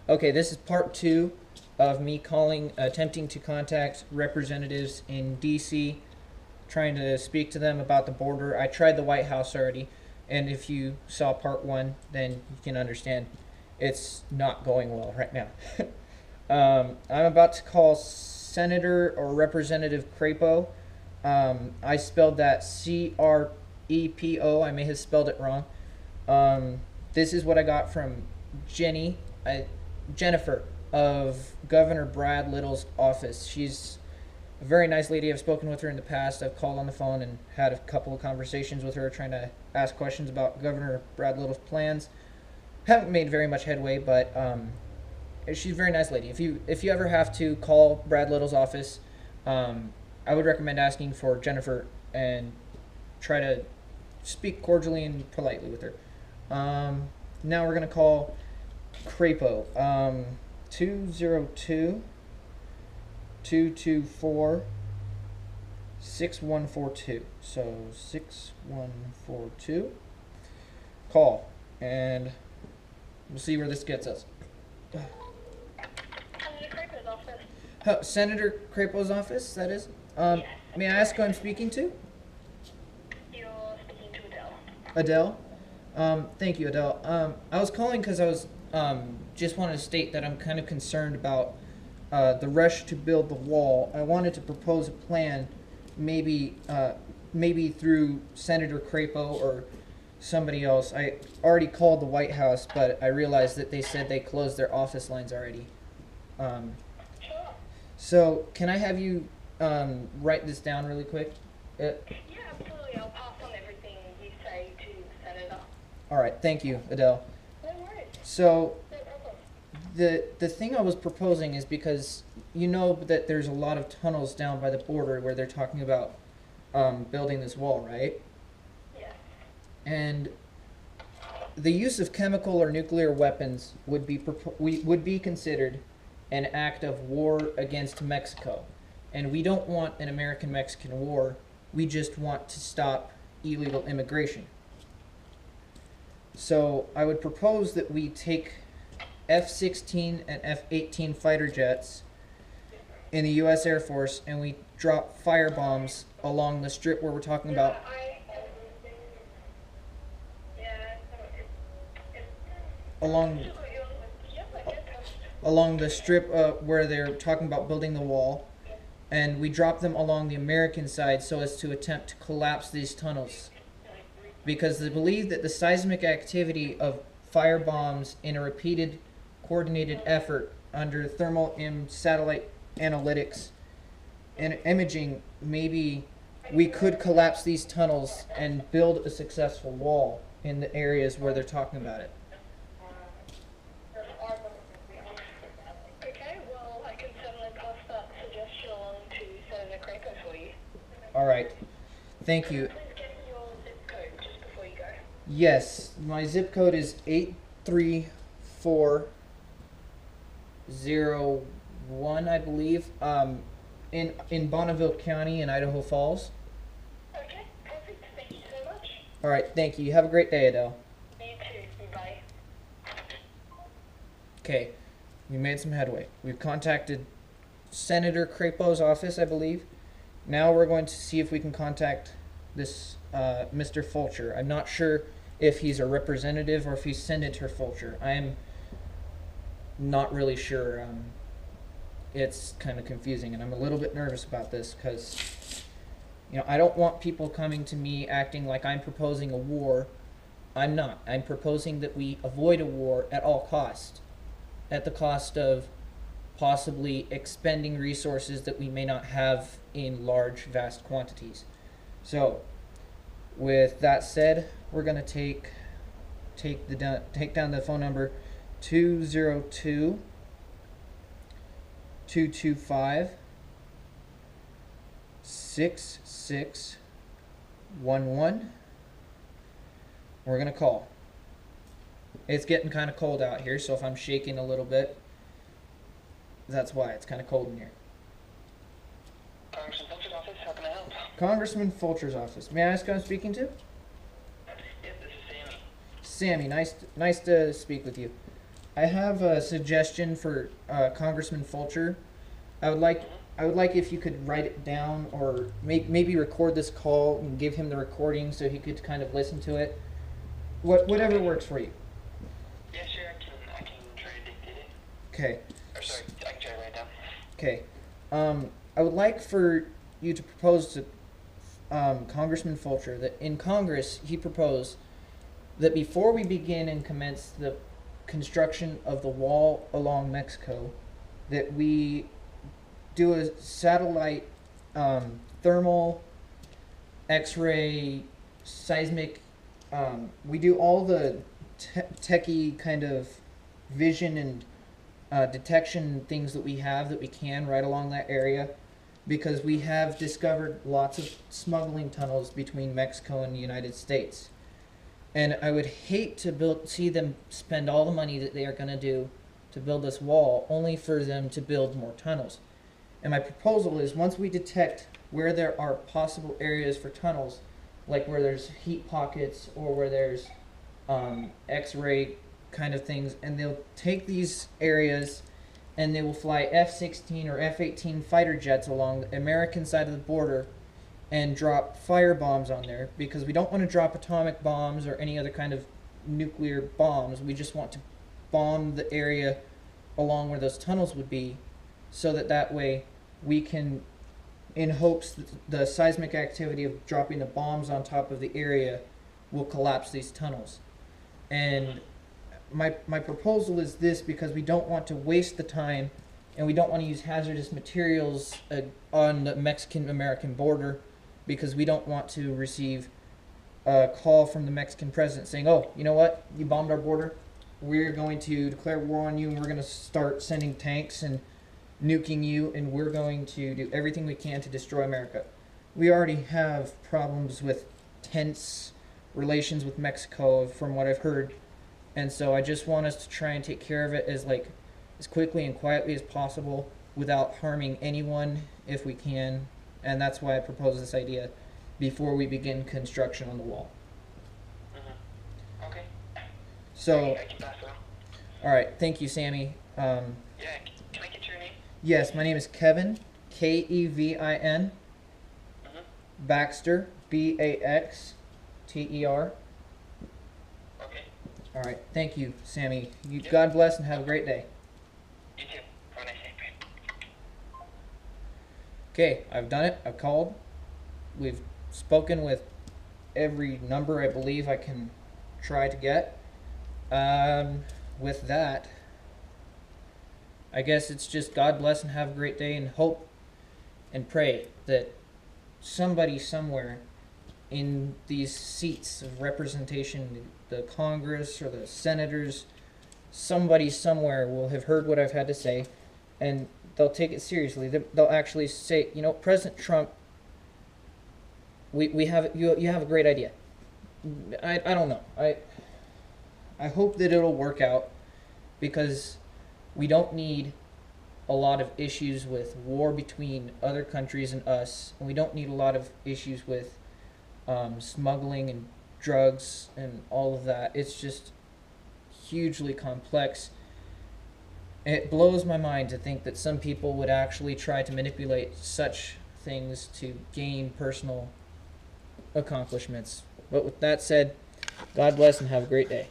Okay, this is part two of me attempting to contact representatives in DC, trying to speak to them about the border. I tried the White House already, and if you saw part one, then you can understand it's not going well right now. I'm about to call Senator or Representative Crapo. I spelled that Crepo. I may have spelled it wrong. This is what I got from Jennifer of Governor Brad Little's office. She's a very nice lady. I've spoken with her in the past. I've called on the phone and had a couple of conversations with her trying to ask questions about Governor Brad Little's plans. Haven't made very much headway, but she's a very nice lady. If you ever have to call Brad Little's office, I would recommend asking for Jennifer and try to speak cordially and politely with her. Now we're gonna call Crapo. 202-224-6142. So 6142. Call, and we'll see where this gets us. Senator Crapo's office, that is? Yes. May I ask who I'm speaking to? You're speaking to Adele. Adele? Thank you, Adele. I was calling because I was just wanted to state that I'm kind of concerned about the rush to build the wall. I wanted to propose a plan, maybe through Senator Crapo or somebody else. I already called the White House, but I realized that they said they closed their office lines already. Sure. So can I have you write this down really quick? Yeah, absolutely. I'll pass on everything you say to the Senator. All right, thank you, Adele. No worries. So No problem. the thing I was proposing is because you know that there's a lot of tunnels down by the border where they're talking about building this wall, right? Yes. And the use of chemical or nuclear weapons would be considered an act of war against Mexico. And we don't want an American-Mexican war. We just want to stop illegal immigration. So I would propose that we take F-16 and F-18 fighter jets in the U.S. Air Force and we drop firebombs along the strip where we're talking about. Along the strip where they're talking about building the wall, and we drop them along the American side so as to attempt to collapse these tunnels. Because they believe that the seismic activity of fire bombs in a repeated coordinated effort under thermal satellite analytics and imaging, maybe we could collapse these tunnels and build a successful wall in the areas where they're talking about it. Okay, well, I can certainly pass that suggestion along to Senator Crapo for you. All right. Thank you. Please get your zip code just before you go. Yes, my zip code is 83401, I believe. In Bonneville County in Idaho Falls. Okay, perfect. Thank you so much. All right, thank you. You have a great day, Adele. You too. Bye. Okay, we made some headway. We've contacted Senator Crapo's office, I believe. Now we're going to see if we can contact this Mr. Fulcher. I'm not sure if he's a representative or if he's Senator Fulcher. I am not really sure. It's kind of confusing, and I'm a little bit nervous about this because, you know, I don't want people coming to me acting like I'm proposing a war. I'm not. I'm proposing that we avoid a war at all costs, at the cost of possibly expending resources that we may not have in large, vast quantities. So, with that said, we're gonna take down the phone number 202-225-6611. We're gonna call. It's getting kind of cold out here, so if I'm shaking a little bit, that's why. It's kind of cold in here. Congressman Fulcher's office, how can I help? Congressman Fulcher's office. May I ask who I'm speaking to? Yep, this is Sammy. Sammy, nice to speak with you. I have a suggestion for Congressman Fulcher. I would like if you could write it down or maybe record this call and give him the recording so he could kind of listen to it. Whatever works for you. Yeah, sure. I can try to dictate it. Okay. Or sorry, I can try to write it down. Okay. I would like for you to propose to Congressman Fulcher that in Congress he proposed that before we begin and commence the construction of the wall along Mexico, that we do a satellite thermal, X-ray, seismic. We do all the techie kind of vision and detection things that we have that we can right along that area, because we have discovered lots of smuggling tunnels between Mexico and the United States. And I would hate to see them spend all the money that they are going to do to build this wall only for them to build more tunnels. And my proposal is once we detect where there are possible areas for tunnels, like where there's heat pockets or where there's X-ray kind of things, and they'll take these areas and they will fly F-16 or F-18 fighter jets along the American side of the border and drop fire bombs on there, because we don't want to drop atomic bombs or any other kind of nuclear bombs. We just want to bomb the area along where those tunnels would be, so that way we can, in hopes that the seismic activity of dropping the bombs on top of the area will collapse these tunnels. And my proposal is this, because we don't want to waste the time and we don't want to use hazardous materials on the Mexican-American border, because we don't want to receive a call from the Mexican president saying, oh, you know what, you bombed our border, we're going to declare war on you and we're going to start sending tanks and nuking you, and we're going to do everything we can to destroy America. We already have problems with tense relations with Mexico from what I've heard, and so I just want us to try and take care of it as quickly and quietly as possible without harming anyone if we can. And that's why I propose this idea before we begin construction on the wall. Mm-hmm. Okay. So, I can pass it on. all right, thank you, Sammy. Yeah, can I get your name? Yes, my name is Kevin, Kevin, Mm-hmm. Baxter, Baxter. Okay. All right, thank you, Sammy. Yep. God bless and have a great day. You too. Have a nice day. Okay, I've done it. I've called. We've spoken with every number I believe I can try to get. With that, I guess it's just God bless and have a great day, and hope and pray that somebody somewhere in these seats of representation, the Congress or the senators, somebody somewhere will have heard what I've had to say, and they'll take it seriously. They'll actually say, you know, President Trump, we have you have a great idea. I don't know. I hope that it'll work out, because we don't need a lot of issues with war between other countries and us, and we don't need a lot of issues with smuggling and drugs and all of that. It's just hugely complex. It blows my mind to think that some people would actually try to manipulate such things to gain personal accomplishments. But with that said, God bless and have a great day.